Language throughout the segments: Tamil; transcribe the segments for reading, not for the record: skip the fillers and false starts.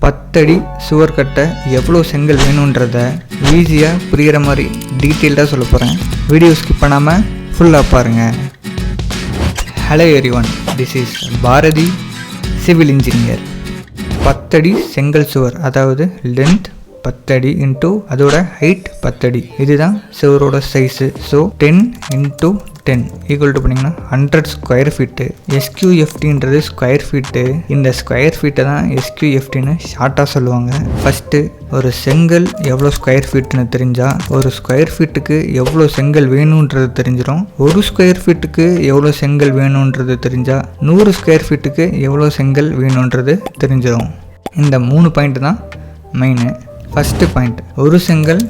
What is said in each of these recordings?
10 அடி சுவர் கட்ட எவ்வளோ செங்கல் வேணுன்றத ஈஸியாக புரிகிற மாதிரி டீட்டெயில்டாக சொல்ல போகிறேன். வீடியோ ஸ்கிப் பண்ணாமல் ஃபுல்லாக பாருங்கள். Hello everyone, this is Bharathi, civil engineer. 10 அடி செங்கல் சுவர், அதாவது லென்த் 10 அடி இன்ட்டு அதோட ஹைட் 10 அடி, இதுதான் சுவரோட சைஸு. ஸோ 10 × 10 ஈக்குவல் டு பண்ணிங்கன்னா 100 ஸ்கொயர் ஃபீட்டு. SQFTன்றது ஸ்கொயர் ஃபீட்டு. இந்த ஸ்கொயர் ஃபீட்டை தான் SQFTன்னு ஷார்ட்டாக சொல்லுவாங்க. ஃபஸ்ட்டு ஒரு செங்கல் எவ்வளோ ஸ்கொயர் ஃபீட்டுன்னு தெரிஞ்சால் ஒரு ஸ்கொயர் ஃபீட்டுக்கு எவ்வளோ செங்கல் வேணுன்றது தெரிஞ்சிடும். ஒரு ஸ்கொயர் ஃபீட்டுக்கு எவ்வளோ செங்கல் வேணுன்றது தெரிஞ்சால் 100 ஸ்கொயர் ஃபீட்டுக்கு எவ்வளோ செங்கல் வேணுன்றது தெரிஞ்சிடும். இந்த 3 பாயிண்ட் தான் மெயினு. ஃபஸ்ட்டு பாயிண்ட், ஒரு செங்கல்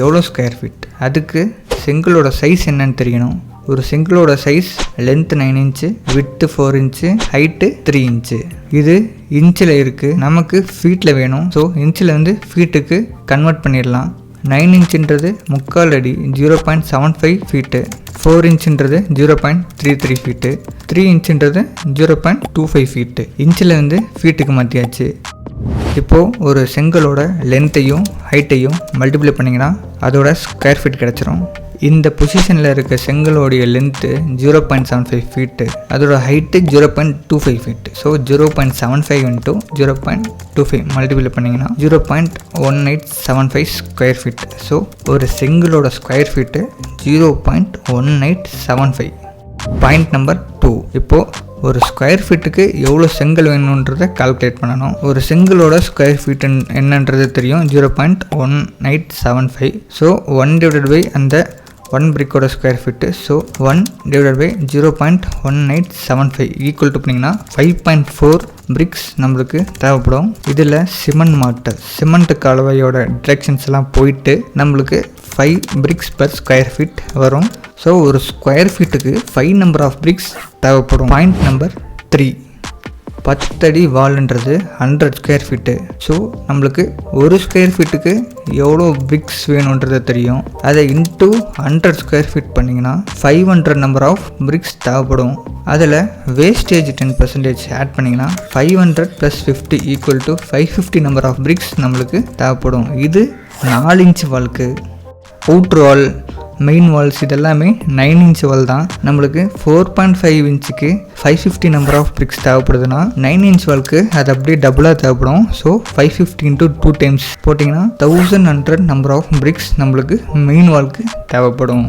எவ்வளோ ஸ்கொயர் ஃபீட், அதுக்கு செங்கலோட சைஸ் என்னன்னு தெரியணும். ஒரு செங்கலோட சைஸ் லென்த்து 9 இன்ச்சு, விட்டு 4 இன்ச்சு, ஹைட்டு 3 இன்ச்சு. இது இன்ச்சில் இருக்குது, நமக்கு ஃபீட்டில் வேணும். ஸோ இன்ச்சில் வந்து ஃபீட்டுக்கு கன்வெர்ட் பண்ணிடலாம். 9 இன்ச்சுன்றது 3/4 அடி, 0.75 ஃபீட்டு. 4 இன்ச்சுன்றது 0.33 ஃபீட்டு. 3 இன்ச்சுன்றது 0.25 ஃபீட்டு. இன்ச்சில் வந்து ஃபீட்டுக்கு மாற்றியாச்சு. இப்போது ஒரு செங்கலோட லென்த்தையும் ஹைட்டையும் மல்டிப்ளை பண்ணிங்கன்னா அதோட ஸ்கொயர் ஃபீட் கிடச்சிரும். இந்த பொசிஷனில் இருக்க செங்கலோடைய லென்த்து 0.75 ஃபீட்டு, அதோட ஹைட்டு 0.25 ஃபீட்டு. ஸோ 0.75 × 0.25 மல்டிப்ளை பண்ணிங்கன்னா 0.1875 ஸ்கொயர் ஃபீட். ஸோ ஒரு செங்கலோட ஸ்கொயர் ஃபீட்டு 0.1875. பாயிண்ட் நம்பர் 2, இப்போது ஒரு ஸ்கொயர் ஃபீட்டுக்கு எவ்வளோ செங்கல் வேணுன்றதை கால்குலேட் பண்ணணும். ஒரு செங்கலோட ஸ்கொயர் ஃபீட் என்னன்றது தெரியும், 0.1875. ஸோ 1 அந்த 1 பிரிக்கோட square feet. So 1 / 0.1875 equal to பண்ணிங்கன்னா 5.4 பிரிக்ஸ் நம்மளுக்கு தேவைப்படும். இதில் சிமெண்ட் கலவையோட டிரெக்ஷன்ஸ் எல்லாம் போயிட்டு நம்மளுக்கு 5 பிரிக்ஸ் பர் ஸ்கொயர் ஃபீட் வரும். ஸோ ஒரு ஸ்கொயர் ஃபீட்டுக்கு 5 நம்பர் ஆஃப் பிரிக்ஸ் தேவைப்படும். பாயிண்ட் நம்பர் 3, 10 அடி வால்ன்றது 100 ஸ்கொயர் ஃபீட்டு. ஸோ நம்மளுக்கு ஒரு ஸ்கொயர் ஃபீட்டுக்கு எவ்வளோ பிரிக்ஸ் வேணுன்றது தெரியும். அதை இன்ட்டு 100 ஸ்கொயர் ஃபீட் பண்ணிங்கன்னா 500 நம்பர் ஆஃப் பிரிக்ஸ் தேவைப்படும். அதில் வேஸ்டேஜ் 10% ஆட் பண்ணிங்கன்னா 500 + 50 equal to 550 number of bricks நம்மளுக்கு தேவைப்படும். இது 4 இன்ச் வால்க்கு. அவுட்ரு வால், மெயின் வால்ஸ் இதெல்லாமே 9 இன்ச் வால் தான். நம்மளுக்கு 4.5 இன்ச்சுக்கு 550 நம்பர் ஆஃப் பிரிக்ஸ் தேவைப்படுதுன்னா 9 இன்ச் வால்க்கு அது அப்படியே டபுளாக தேவைப்படும். ஸோ 550 × 2 டைம்ஸ் போட்டிங்கன்னா 1100 நம்பர் ஆஃப் பிரிக்ஸ் நம்மளுக்கு மெயின் வால்க்கு தேவைப்படும்.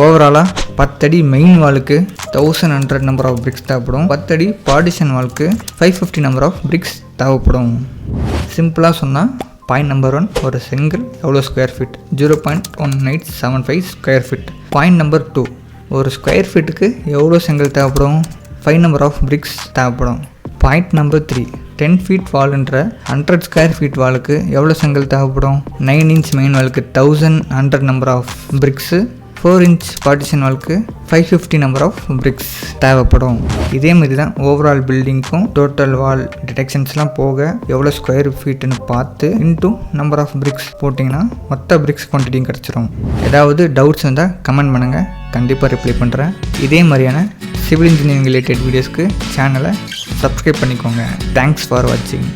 ஓவராலாக 10 அடி மெயின் வாலுக்கு 1100 நம்பர் ஆஃப் பிரிக்ஸ் தேவைப்படும். 10 அடி பார்ட்டிஷன் வால்க்கு 550 நம்பர் ஆஃப் பிரிக்ஸ் தேவைப்படும். சிம்பிளாக சொன்னால் பாயிண்ட் நம்பர் 1, ஒரு செங்கல் எவ்வளோ square feet, 0.1875 square feet. Point number 2, ஒரு ஸ்கொயர் ஃபீட்டுக்கு எவ்வளோ செங்கல் தேவைப்படும், 5 நம்பர் ஆஃப் பிரிக்ஸ் தேவைப்படும். பாயிண்ட் நம்பர் 3, 10 ஃபீட் வால்ன்ற 100 ஸ்கொயர் ஃபீட் வாலுக்கு எவ்வளோ செங்கல் தேவைப்படும், 9 இன்ச் மெயின் வாலுக்கு 1100 number of bricks, 4 inch partition வால்க்கு 550 நம்பர் ஆஃப் பிரிக்ஸ் தேவைப்படும். இதே மாதிரி தான் ஓவரால் பில்டிங்க்கும் டோட்டல் வால் டிடெக்ஷன்ஸ்லாம் போக எவ்வளோ ஸ்கொயர் ஃபீட்டுன்னு பார்த்து இன்ட்டு நம்பர் ஆஃப் பிரிக்ஸ் போட்டிங்கன்னா மொத்த பிரிக்ஸ் குவான்டிட்டியும் கிடச்சிரும். ஏதாவது டவுட்ஸ் இருந்தால் கமெண்ட் பண்ணுங்கள், கண்டிப்பாக ரிப்ளை பண்ணுறேன். இதே மாதிரியான சிவில் இன்ஜினியரிங் ரிலேட்டட் வீடியோஸ்க்கு சேனலை சப்ஸ்கிரைப் பண்ணிக்கோங்க. தேங்க்ஸ் ஃபார் வாட்சிங்.